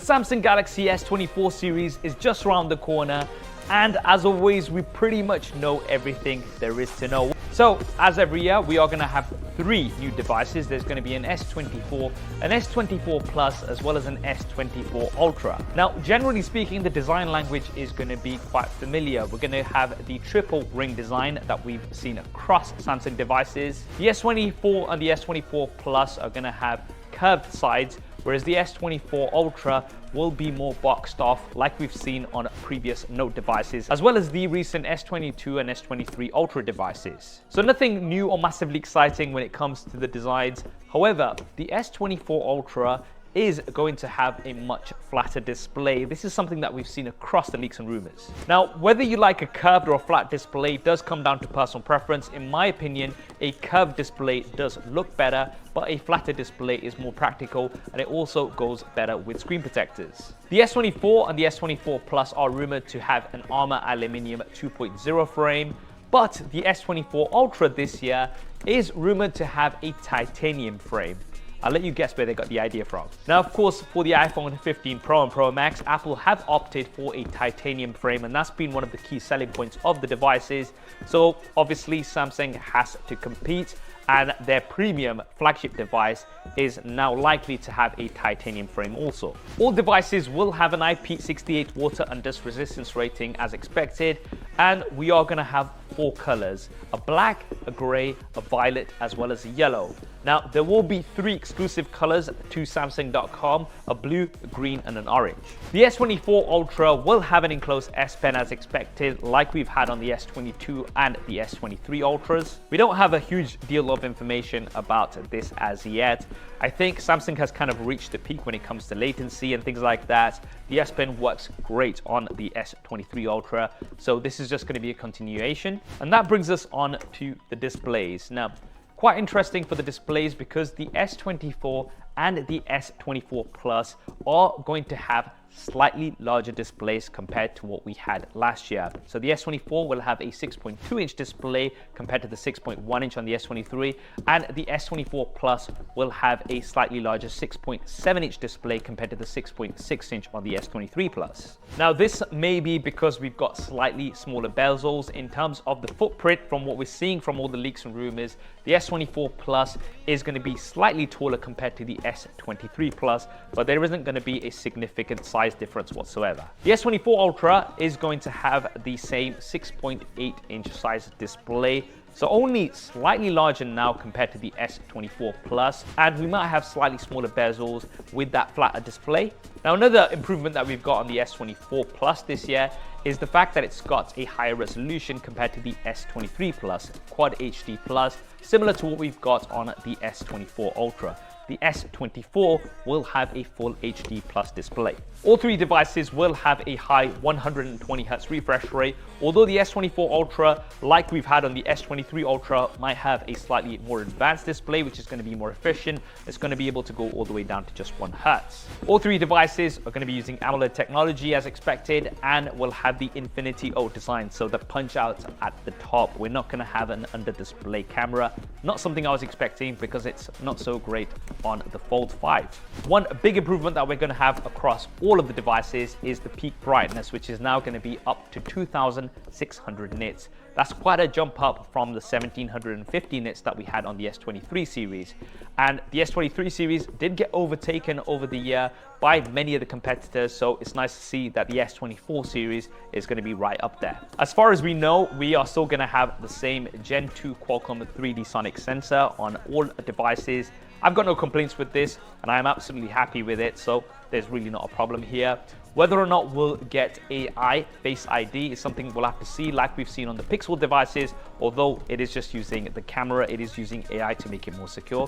Samsung Galaxy S24 series is just around the corner, and as always, we pretty much know everything there is to know. So, as every year, we are going to have 3 new devices. There's going to be an S24, an S24 Plus, as well as an S24 Ultra. Now, generally speaking, the design language is going to be quite familiar. We're going to have the triple ring design that we've seen across Samsung devices. The S24 and the S24 Plus are going to have curved sides, whereas the S24 Ultra will be more boxed off like we've seen on previous Note devices, as well as the recent S22 and S23 Ultra devices. So nothing new or massively exciting when it comes to the designs. However, the S24 Ultra is going to have a much flatter display. This is something that we've seen across the leaks and rumors. Now, whether you like a curved or a flat display does come down to personal preference. In my opinion, a curved display does look better, but a flatter display is more practical, and it also goes better with screen protectors. The S24 and the S24 Plus are rumored to have an Armor Aluminium 2.0 frame, but the S24 Ultra this year is rumored to have a titanium frame. I'll let you guess where they got the idea from. Now, of course, for the iPhone 15 Pro and Pro Max, Apple have opted for a titanium frame, and that's been one of the key selling points of the devices. So obviously, Samsung has to compete, and their premium flagship device is now likely to have a titanium frame also. All devices will have an IP68 water and dust resistance rating as expected, and we are going to have 4 colors: a black, a gray, a violet, as well as a yellow. Now, there will be 3 exclusive colors to Samsung.com: a blue, a green, and an orange. The S24 Ultra will have an enclosed S Pen as expected, like we've had on the S22 and the S23 Ultras. We don't have a huge deal of information about this as yet. I think Samsung has kind of reached the peak when it comes to latency and things like that. The S Pen works great on the S23 Ultra, so this is just going to be a continuation. And that brings us on to the displays. Now, quite interesting for the displays because the S24 and the S24 Plus are going to have slightly larger displays compared to what we had last year. So the S24 will have a 6.2-inch display compared to the 6.1-inch on the S23, and the S24 Plus will have a slightly larger 6.7-inch display compared to the 6.6-inch on the S23 Plus. Now, this may be because we've got slightly smaller bezels. In terms of the footprint, from what we're seeing from all the leaks and rumors, the S24 Plus is going to be slightly taller compared to the S23 Plus, but there isn't going to be a significant size difference whatsoever. The S24 Ultra is going to have the same 6.8-inch size display, so only slightly larger now compared to the S24 Plus, and we might have slightly smaller bezels with that flatter display. Now, another improvement that we've got on the S24 Plus this year is the fact that it's got a higher resolution compared to the S23 Plus, Quad HD Plus, similar to what we've got on the S24 Ultra. The S24 will have a full HD Plus display. All 3 devices will have a high 120Hz refresh rate, although the S24 Ultra, like we've had on the S23 Ultra, might have a slightly more advanced display, which is going to be more efficient. It's going to be able to go all the way down to just 1 Hz. All 3 devices are going to be using AMOLED technology as expected, and will have the Infinity O design, so the punch out at the top. We're not going to have an under display camera. Not something I was expecting because it's not so great on the Fold 5. One big improvement that we're going to have across all of the devices is the peak brightness, which is now going to be up to 2600 nits. That's quite a jump up from the 1750 nits that we had on the S23 series. And the S23 series did get overtaken over the year by many of the competitors, so it's nice to see that the S24 series is going to be right up there. As far as we know, we are still going to have the same Gen 2 Qualcomm 3D Sonic sensor on all devices. I've got no complaints with this, and I'm absolutely happy with it, so there's really not a problem here. Whether or not we'll get AI Face ID is something we'll have to see, like we've seen on the Pixel devices. Although it is just using the camera, it is using AI to make it more secure.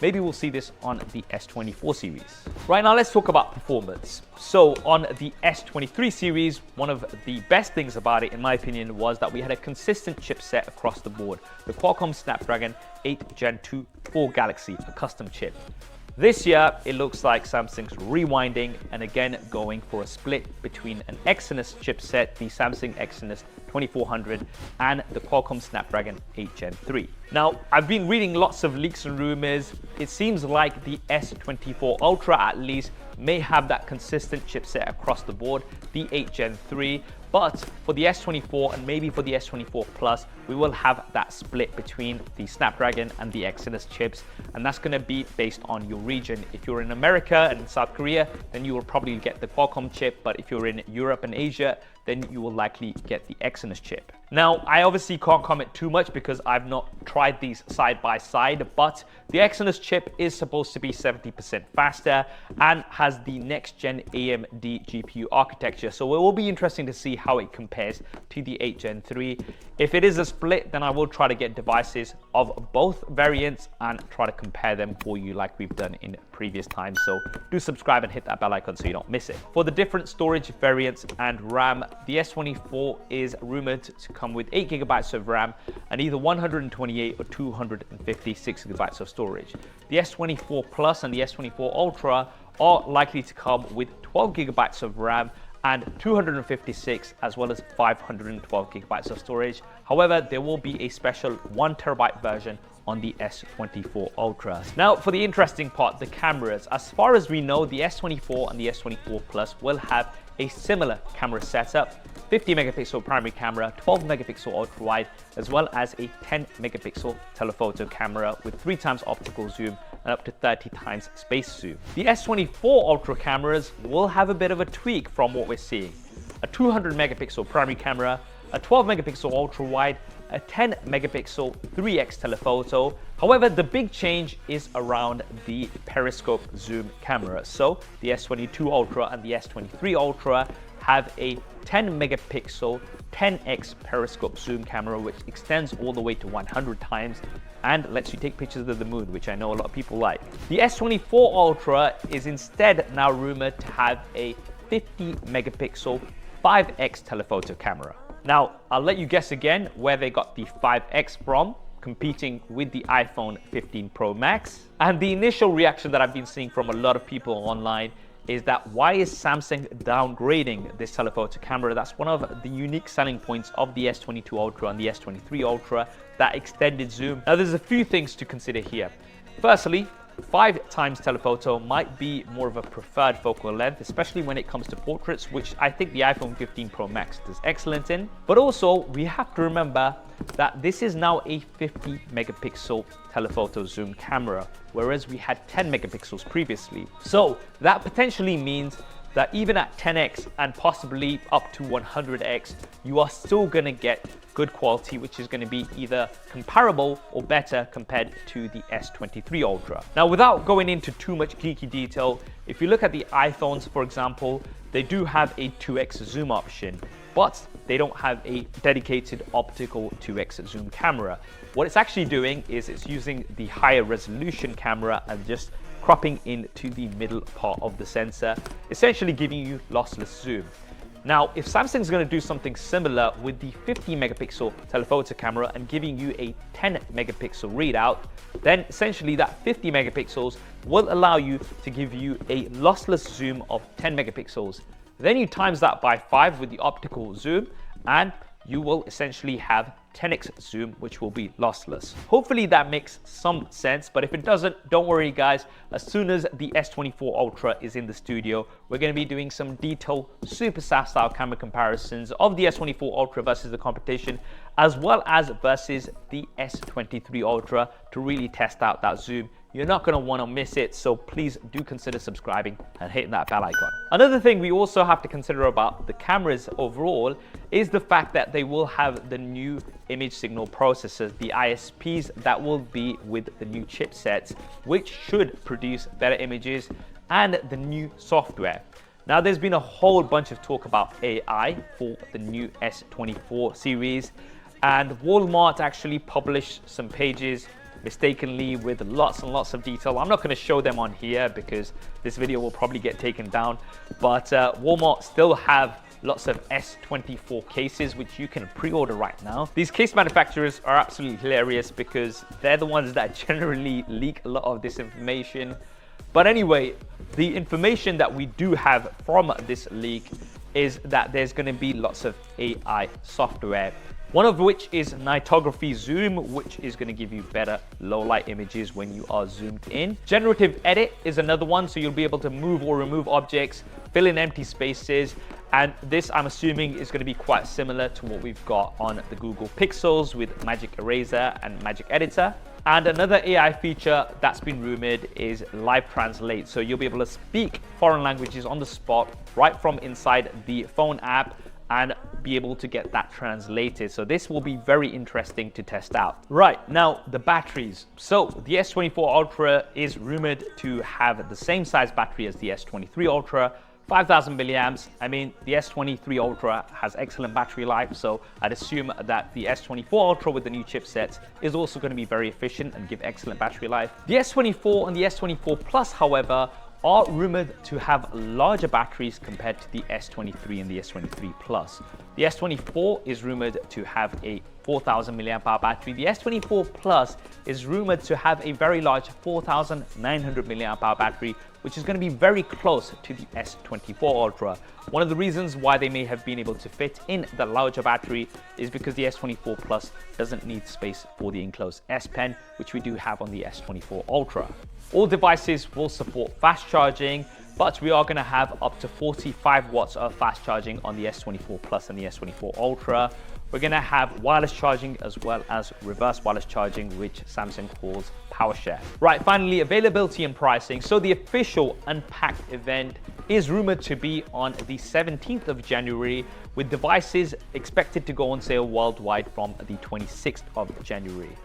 Maybe we'll see this on the S24 series. Right now, let's talk about performance. So on the S23 series, one of the best things about it, in my opinion, was that we had a consistent chipset across the board. The Qualcomm Snapdragon 8 Gen 2 for Galaxy, a custom chip. This year, it looks like Samsung's rewinding and again going for a split between an Exynos chipset, the Samsung Exynos 2400, and the Qualcomm Snapdragon 8 Gen 3. Now, I've been reading lots of leaks and rumors. It seems like the S24 Ultra at least may have that consistent chipset across the board, the 8 Gen 3, but for the S24 and maybe for the S24 Plus, we will have that split between the Snapdragon and the Exynos chips, and that's going to be based on your region. If you're in America and South Korea, then you will probably get the Qualcomm chip, but if you're in Europe and Asia, then you will likely get the Exynos chip. Now, I obviously can't comment too much because I've not tried these side by side, but the Exynos chip is supposed to be 70% faster and has the next gen AMD GPU architecture. So it will be interesting to see how it compares to the 8 Gen 3. If it is a split, then I will try to get devices of both variants and try to compare them for you like we've done in previous times. So do subscribe and hit that bell icon so you don't miss it. For the different storage variants and RAM, the S24 is rumored to come with 8 GB of RAM and either 128 or 256 GB of storage. The S24 Plus and the S24 Ultra are likely to come with 12 GB of RAM and 256 as well as 512 GB of storage. However, there will be a special 1 TB version on the S24 Ultra. Now, for the interesting part, the cameras. As far as we know, the S24 and the S24 Plus will have a similar camera setup: 50 megapixel primary camera, 12 megapixel ultra wide, as well as a 10 megapixel telephoto camera with 3 times optical zoom and up to 30 times space zoom. The S24 Ultra cameras will have a bit of a tweak from what we're seeing: a 200 megapixel primary camera, a 12 megapixel ultra wide, a 10 megapixel 3x telephoto. However, the big change is around the periscope zoom camera. So the S22 Ultra and the S23 Ultra have a 10 megapixel 10x periscope zoom camera, which extends all the way to 100 times and lets you take pictures of the moon, which I know a lot of people like. The S24 Ultra is instead now rumored to have a 50 megapixel 5x telephoto camera. Now, I'll let you guess again where they got the 5x from, competing with the iPhone 15 Pro Max. And the initial reaction that I've been seeing from a lot of people online is that why is Samsung downgrading this telephoto camera? That's one of the unique selling points of the S22 Ultra and the S23 Ultra, that extended zoom. Now, there's a few things to consider here. Firstly, 5 times telephoto might be more of a preferred focal length, especially when it comes to portraits, which I think the iPhone 15 Pro Max does excellent in. But also, we have to remember that this is now a 50 megapixel telephoto zoom camera, whereas we had 10 megapixels previously. So that potentially means that even at 10x and possibly up to 100x, you are still going to get good quality, which is going to be either comparable or better compared to the S23 Ultra. Now, without going into too much geeky detail, if you look at the iPhones, for example, they do have a 2x zoom option, but they don't have a dedicated optical 2x zoom camera. What it's actually doing is it's using the higher resolution camera and just cropping into the middle part of the sensor, essentially giving you lossless zoom. Now, if Samsung's going to do something similar with the 50 megapixel telephoto camera and giving you a 10 megapixel readout, then essentially that 50 megapixels will allow you to give you a lossless zoom of 10 megapixels. Then you times that by 5 with the optical zoom, and you will essentially have 10x zoom, which will be lossless. Hopefully that makes some sense, but if it doesn't, don't worry guys. As soon as the S24 Ultra is in the studio, we're going to be doing some detailed super SAF style camera comparisons of the S24 Ultra versus the competition, as well as versus the S23 Ultra, to really test out that zoom. You're not going to want to miss it, so please do consider subscribing and hitting that bell icon. Another thing we also have to consider about the cameras overall is the fact that they will have the new image signal processors, the ISPs, that will be with the new chipsets, which should produce better images, and the new software. Now, there's been a whole bunch of talk about AI for the new S24 series, and Walmart actually published some pages mistakenly with lots and lots of detail. I'm not going to show them on here because this video will probably get taken down, but Walmart still have lots of S24 cases which you can pre-order right now. These case manufacturers are absolutely hilarious because they're the ones that generally leak a lot of this information. But anyway, the information that we do have from this leak is that there's going to be lots of AI software. One of which is nightography zoom, which is going to give you better low light images when you are zoomed in. Generative edit is another one, so you'll be able to move or remove objects, fill in empty spaces, and this I'm assuming is going to be quite similar to what we've got on the Google Pixels with Magic Eraser and Magic Editor. And another AI feature that's been rumored is live translate. So you'll be able to speak foreign languages on the spot right from inside the phone app and be able to get that translated. So this will be very interesting to test out. Right, now the batteries. So the S24 Ultra is rumored to have the same size battery as the S23 Ultra, 5,000 milliamps. I mean, the S23 Ultra has excellent battery life, so I'd assume that the S24 Ultra with the new chipsets is also going to be very efficient and give excellent battery life. The S24 and the S24 Plus, however, are rumored to have larger batteries compared to the S23 and the S23 Plus. The S24 is rumored to have a 4,000 milliamp hour battery. The S24 Plus is rumored to have a very large 4,900 milliamp hour battery, which is going to be very close to the S24 Ultra. One of the reasons why they may have been able to fit in the larger battery is because the S24 Plus doesn't need space for the enclosed S Pen, which we do have on the S24 Ultra. All devices will support fast charging, but we are going to have up to 45 watts of fast charging on the S24 Plus and the S24 Ultra. We're going to have wireless charging as well as reverse wireless charging, which Samsung calls PowerShare. Right, finally, availability and pricing. So the official Unpacked event is rumored to be on the 17th of January, with devices expected to go on sale worldwide from the 26th of January.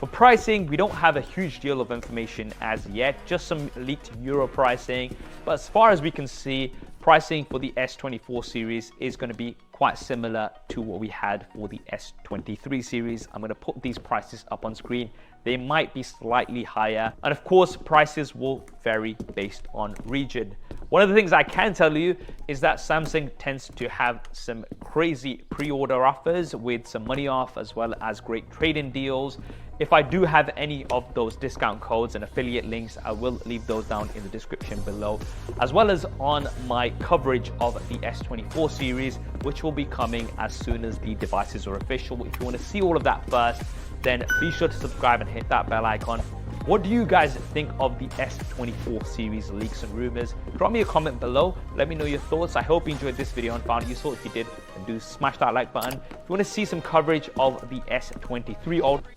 For pricing, we don't have a huge deal of information as yet, just some leaked euro pricing. But as far as we can see, pricing for the S24 series is going to be quite similar to what we had for the S23 series. I'm going to put these prices up on screen. They might be slightly higher. And of course, prices will vary based on region. One of the things I can tell you is that Samsung tends to have some crazy pre-order offers with some money off as well as great trade-in deals. If I do have any of those discount codes and affiliate links, I will leave those down in the description below, as well as on my coverage of the S24 series, which will be coming as soon as the devices are official. If you want to see all of that first, then be sure to subscribe and hit that bell icon. What do you guys think of the S24 series leaks and rumors? Drop me a comment below. Let me know your thoughts. I hope you enjoyed this video and found it useful. If you did, then do smash that like button. If you want to see some coverage of the S23 Ultra,